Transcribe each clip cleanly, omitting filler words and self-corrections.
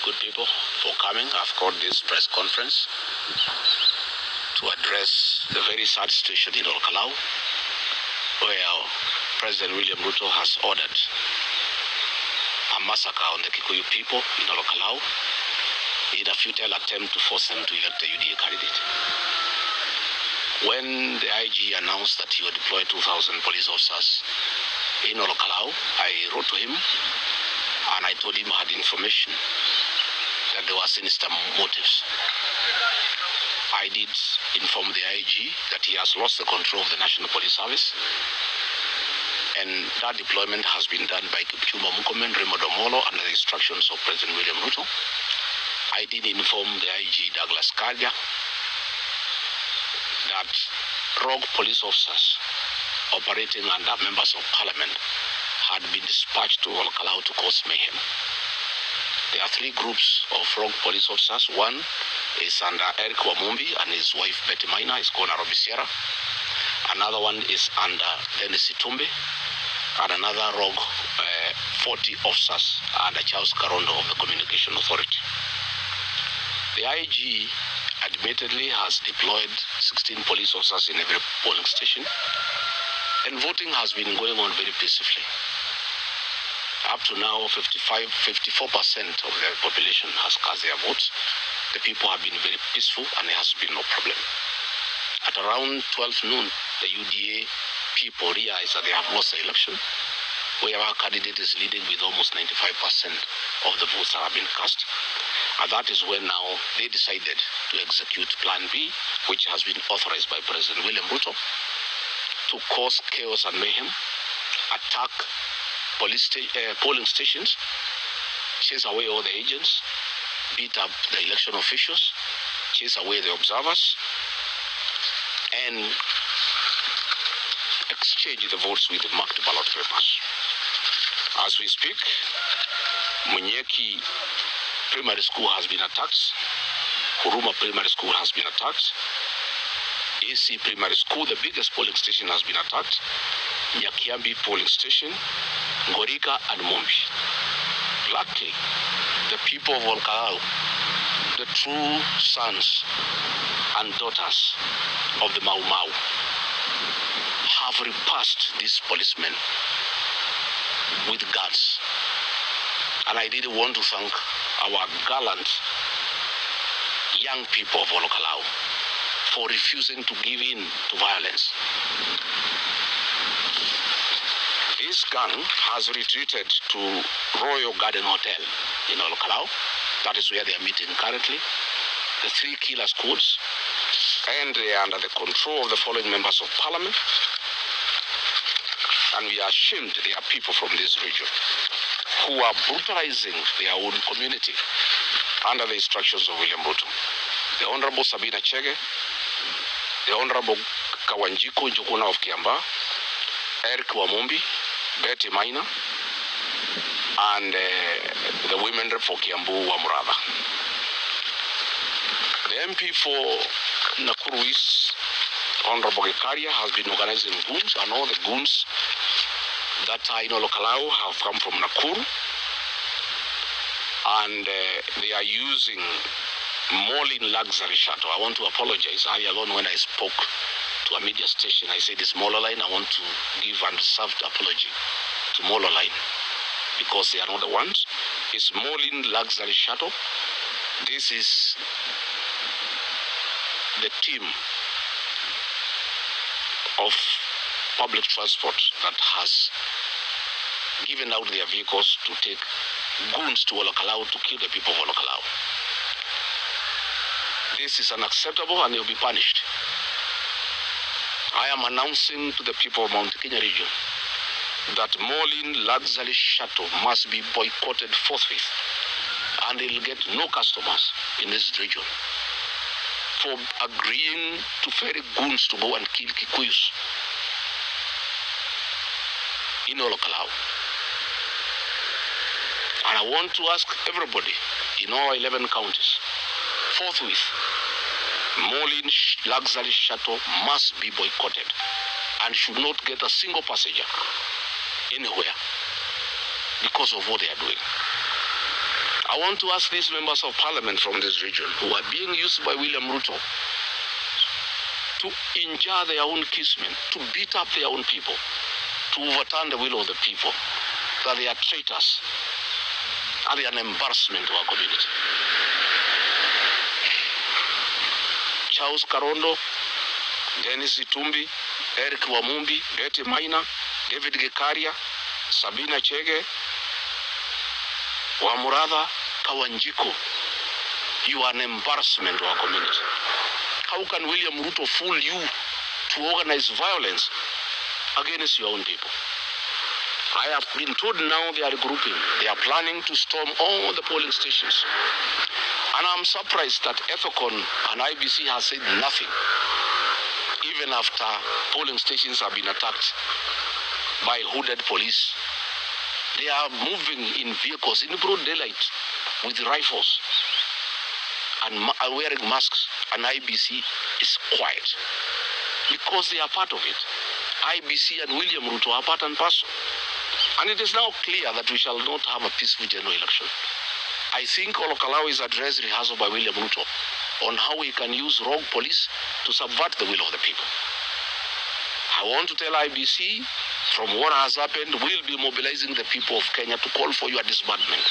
good people, for coming. I've called this press conference to address the very sad situation in Olkalau, where President William Ruto has ordered a massacre on the Kikuyu people in Olkalau in a futile attempt to force them to elect a UDA candidate. When the IG announced that he would deploy 2,000 police officers in Olkalau, I wrote to him and I told him I had information that there were sinister motives. I did inform the IG that he has lost the control of the National Police Service, and that deployment has been done by Kipchumba Murkomen, Raymond Omolo, under the instructions of President William Ruto. I did inform the IG Douglas Kaja that rogue police officers operating under members of parliament had been dispatched to Olkalau to cause mayhem. There are three groups of rogue police officers. One is under Eric Wamumbi and his wife Betty Maina, is called Nairobi Sierra. Another one is under Dennis Itumbe, and another rogue 40 officers under Charles Karondo of the Communication Authority. The IG admittedly has deployed 16 police officers in every polling station, and voting has been going on very peacefully. Up to now, 54% of the population has cast their votes. The people have been very peaceful and there has been no problem. At around 12 noon, the UDA people realized that they have lost the election, where our candidate is leading with almost 95% of the votes that have been cast. And that is when now they decided to execute Plan B, which has been authorized by President William Ruto, to cause chaos and mayhem, attack polling stations, chase away all the agents, beat up the election officials, chase away the observers, and exchange the votes with the marked ballot papers. As we speak, Munyeki Primary School has been attacked, Huruma Primary School has been attacked, AC Primary School, the biggest polling station, has been attacked, Nyakiambi Polling Station, Ngorika and Mumbi. Luckily, the people of Olkalau, the true sons and daughters of the Mau Mau, have repulsed these policemen with guns. And I did want to thank our gallant young people of Olkalau for refusing to give in to violence. This gang has retreated to Royal Garden Hotel in Olkalau. That is where they are meeting currently. The three killer squads, and they are under the control of the following members of parliament. And we are ashamed they are people from this region who are brutalizing their own community under the instructions of William Ruto. The Honorable Sabina Chege, the Honorable Kawanjiko Njuguna of Kiamba, Eric Wamumbi, Betty Maina, and the women rep for Kiambu Wamuraba. The MP for Nakuru East, Honorable Gekaria, has been organizing goons, and all the goons that are in Olkalau have come from Nakuru, and they are using Molin luxury shuttle. I want to apologize. I alone, when I spoke to a media station, I said it's Molo Line. I want to give an unreserved apology to Molo Line, because they are not the ones. It's Molin luxury shuttle. This is the team of public transport that has given out their vehicles to take goons to Olkalau to kill the people of Olkalau. This is unacceptable and they will be punished. I am announcing to the people of Mount Kenya region that Molin luxury shuttle must be boycotted forthwith, and they'll get no customers in this region for agreeing to ferry goons to go and kill Kikuyus in Olkalau. And I want to ask everybody in all 11 counties, forthwith, Molin luxury shuttle must be boycotted and should not get a single passenger anywhere because of what they are doing. I want to ask these members of parliament from this region who are being used by William Ruto to injure their own kinsmen, to beat up their own people, to overturn the will of the people, that they are traitors, and they are an embarrassment to our community. Charles Karondo, Dennis Itumbi, Eric Wamumbi, Betty Maina, David Gekaria, Sabina Chege, Wamuratha, Kawanjiko. You are an embarrassment to our community. How can William Ruto fool you to organize violence against your own people? I have been told now they are regrouping. They are planning to storm all the polling stations. And I'm surprised that Ethicon and IBC has said nothing, even after polling stations have been attacked by hooded police. They are moving in vehicles in broad daylight with rifles and wearing masks, and IBC is quiet because they are part of it. IBC and William Ruto are part and parcel. And it is now clear that we shall not have a peaceful general election. I think Olkalau is a dress rehearsal by William Ruto on how he can use rogue police to subvert the will of the people. I want to tell IBC, from what has happened, we'll be mobilizing the people of Kenya to call for your disbandment.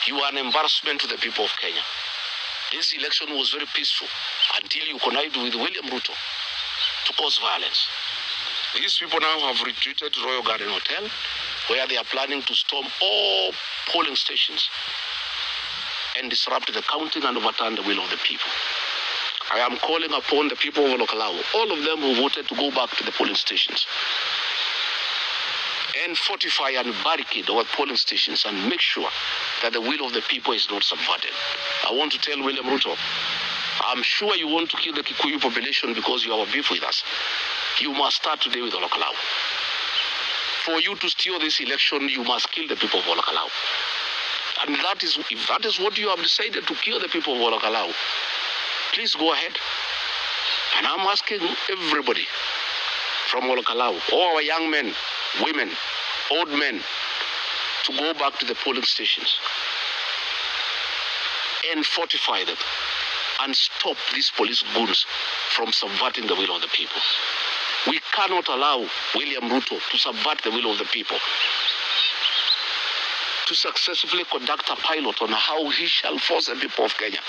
You are an embarrassment to the people of Kenya. This election was very peaceful until you connived with William Ruto to cause violence. These people now have retreated to Royal Garden Hotel, where they are planning to storm all polling stations and disrupt the counting and overturn the will of the people. I am calling upon the people of Olkalau, all of them who voted, to go back to the polling stations and fortify and barricade our polling stations and make sure that the will of the people is not subverted. I want to tell William Ruto, I'm sure you want to kill the Kikuyu population because you have a beef with us. You must start today with Olkalau. For you to steal this election, you must kill the people of Olkalau. And if that is what you have decided, to kill the people of Olkalau, please go ahead. And I'm asking everybody from Olkalau, all our young men, women, old men, to go back to the polling stations and fortify them and stop these police goons from subverting the will of the people. We cannot allow William Ruto to subvert the will of the people, to successfully conduct a pilot on how he shall force the people of Kenya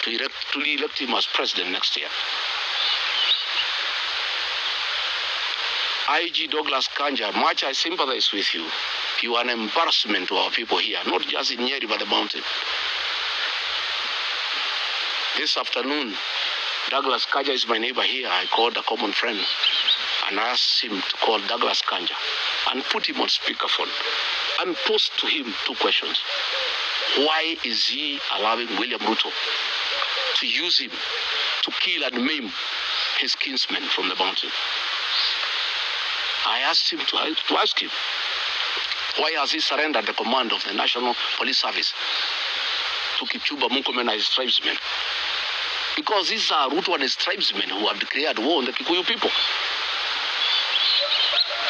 to elect him as president next year. IG Douglas Kanja, much I sympathize with you. You are an embarrassment to our people here, not just in Nyeri, but the mountain. This afternoon, Douglas Kanja is my neighbor here. I called a common friend and asked him to call Douglas Kanja and put him on speakerphone and pose to him two questions. Why is he allowing William Ruto to use him to kill and maim his kinsmen from the mountain? I asked him to ask him, why has he surrendered the command of the National Police Service to Kipchumba Murkomen and his tribesmen? Because these are Ruto and his tribesmen who have declared war on the Kikuyu people.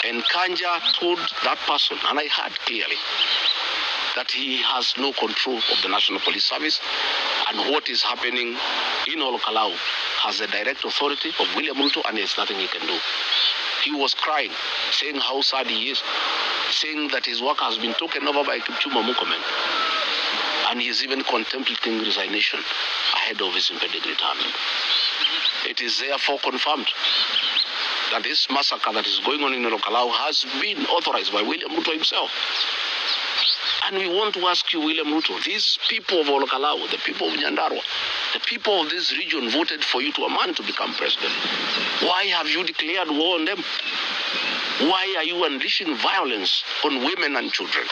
And Kanja told that person, and I heard clearly, that he has no control of the National Police Service, and what is happening in Olkalau has the direct authority of William Ruto, and there's nothing he can do. He was crying, saying how sad he is, saying that his work has been taken over by Kipchumba Murkomen, and he is even contemplating resignation ahead of his impending retirement. It is therefore confirmed that this massacre that is going on in Olkalau has been authorized by William Ruto himself. And we want to ask you, William Ruto, these people of Olkalau, the people of Nyandarua, the people of this region voted for you to a man to become president. Why have you declared war on them? Why are you unleashing violence on women and children?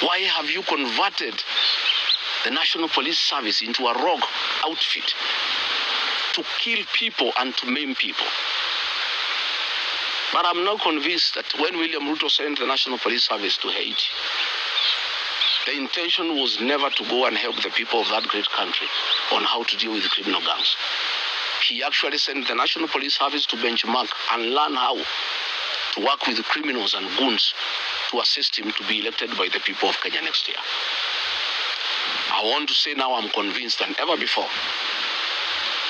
Why have you converted the National Police Service into a rogue outfit to kill people and to maim people? But I'm not convinced that when William Ruto sent the National Police Service to Haiti, the intention was never to go and help the people of that great country on how to deal with criminal gangs. He actually sent the National Police Service to benchmark and learn how to work with the criminals and goons to assist him to be elected by the people of Kenya next year. I want to say now I'm convinced than ever before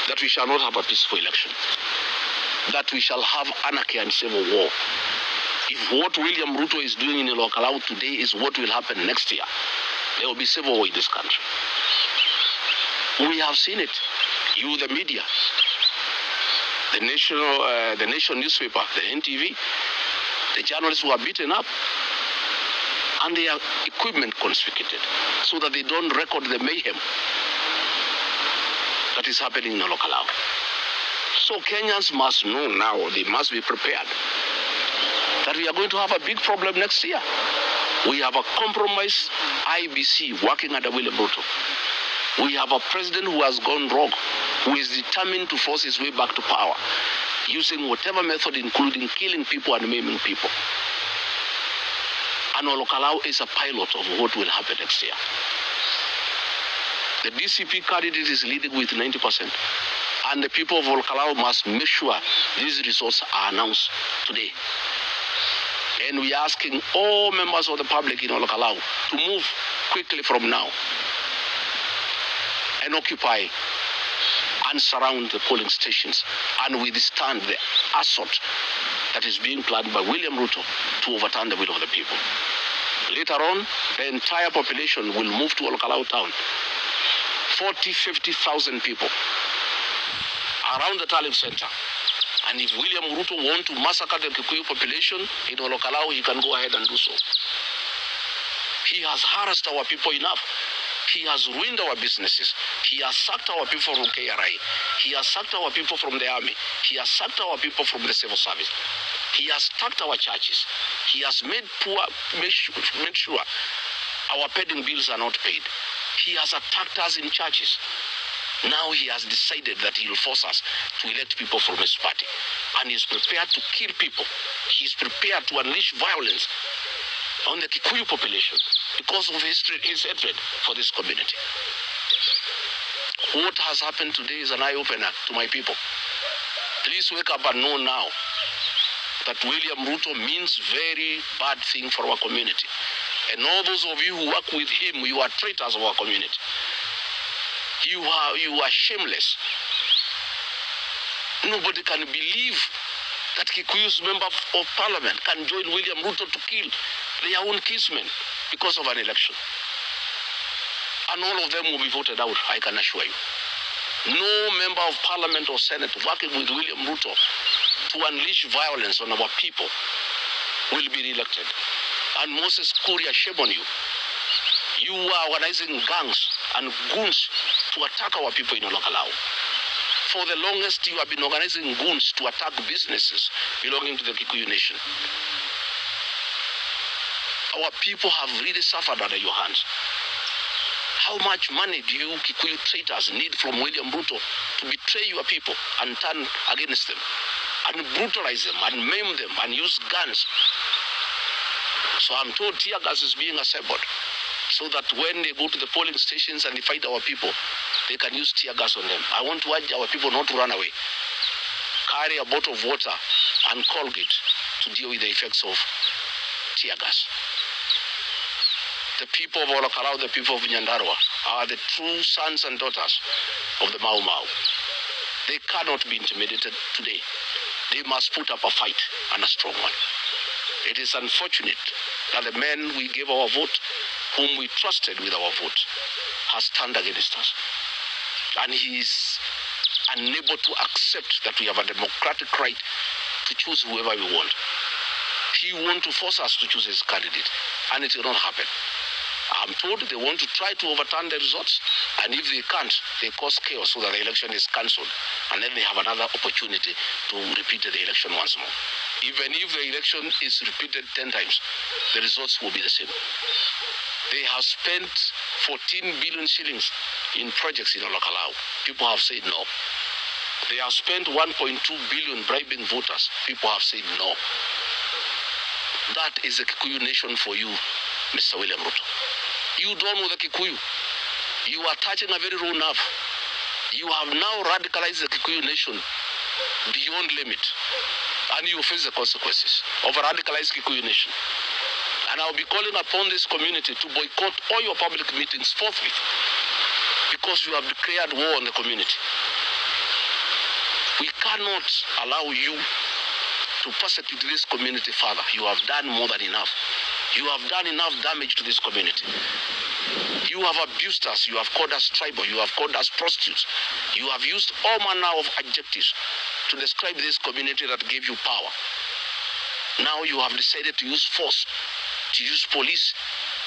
that we shall not have a peaceful election, that we shall have anarchy and civil war. If what William Ruto is doing in Olkalau today is what will happen next year, there will be civil war in this country. We have seen it. You, the media, the nation newspaper, the NTV, the journalists who are beaten up, and their equipment confiscated so that they don't record the mayhem that is happening in Olkalau. So Kenyans must know now, they must be prepared that we are going to have a big problem next year. We have a compromised IBC working under William Ruto. We have a president who has gone rogue, who is determined to force his way back to power, using whatever method, including killing people and maiming people. And Olkalau is a pilot of what will happen next year. The DCP candidate is leading with 90%. And the people of Olkalau must make sure these results are announced today. And we are asking all members of the public in Olkalau to move quickly from now and occupy and surround the polling stations and withstand the assault that is being planned by William Ruto to overturn the will of the people. Later on, the entire population will move to Olkalau town. 40,000-50,000 people around the Talib Center. And if William Ruto wants to massacre the Kikuyu population in Olkalau, he can go ahead and do so. He has harassed our people enough. He has ruined our businesses. He has sacked our people from KRI. He has sacked our people from the army. He has sacked our people from the civil service. He has sacked our churches. He has made sure our pending bills are not paid. He has attacked us in churches. Now he has decided that he will force us to elect people from his party. And he is prepared to kill people. He is prepared to unleash violence on the Kikuyu population because of his hatred for this community. What has happened today is an eye-opener to my people. Please wake up and know now that William Ruto means very bad thing for our community. And all those of you who work with him, you are traitors of our community. You are shameless. Nobody can believe that Kikuyu's member of parliament can join William Ruto to kill their own kinsmen because of an election. And all of them will be voted out, I can assure you. No member of parliament or senate working with William Ruto to unleash violence on our people will be re-elected. And Moses Kuria, shame on you. You are organizing gangs and goons to attack our people in Olkalau. For the longest, you have been organizing goons to attack businesses belonging to the Kikuyu nation. Our people have really suffered under your hands. How much money do you Kikuyu traitors need from William Ruto to betray your people and turn against them and brutalize them and maim them and use guns? So I'm told tear gas is being assembled so that when they go to the polling stations and they fight our people, they can use tear gas on them. I want to urge our people not to run away. Carry a bottle of water and Colgate to deal with the effects of tear gas. The people of Olkalau, the people of Nyandarua, are the true sons and daughters of the Mau Mau. They cannot be intimidated today. They must put up a fight, and a strong one. It is unfortunate that the men we gave our vote, whom we trusted with our vote, has turned against us. And he is unable to accept that we have a democratic right to choose whoever we want. He wants to force us to choose his candidate, and it will not happen. I'm told they want to try to overturn the results, and if they can't, they cause chaos so that the election is cancelled, and then they have another opportunity to repeat the election once more. Even if the election is repeated 10 times, the results will be the same. They have spent 14 billion shillings in projects in Olkalau. People have said no. They have spent 1.2 billion bribing voters. People have said no. That is the Kikuyu nation for you, Mr. William Ruto. You don't know the Kikuyu. You are touching a very raw nerve. You have now radicalized the Kikuyu nation beyond limit. And you face the consequences of a radicalized Kikuyu nation. And I'll be calling upon this community to boycott all your public meetings forthwith because you have declared war on the community. We cannot allow you to persecute this community further. You have done more than enough. You have done enough damage to this community. You have abused us. You have called us tribal. You have called us prostitutes. You have used all manner of adjectives to describe this community that gave you power. Now you have decided to use force, to use police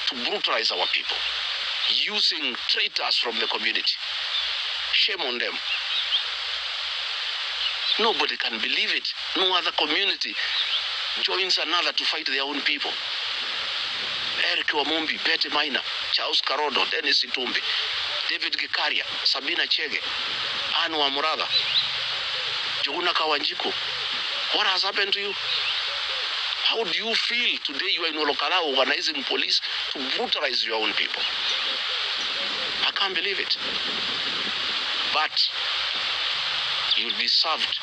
to brutalize our people, using traitors from the community. Shame on them. Nobody can believe it. No other community joins another to fight their own people. Eric Wamumbi, Betty Maina, Charles Karodo, Dennis Itumbi, David Gikaria, Sabina Chege, Anu Amuraga, Joguna Kawanjiku. What has happened to you? How do you feel today you are in Olkalau organizing police to brutalize your own people? I can't believe it. But you'll be served.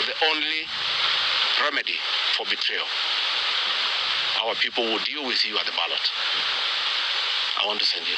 The only remedy for betrayal. Our people will deal with you at the ballot. I want to send you.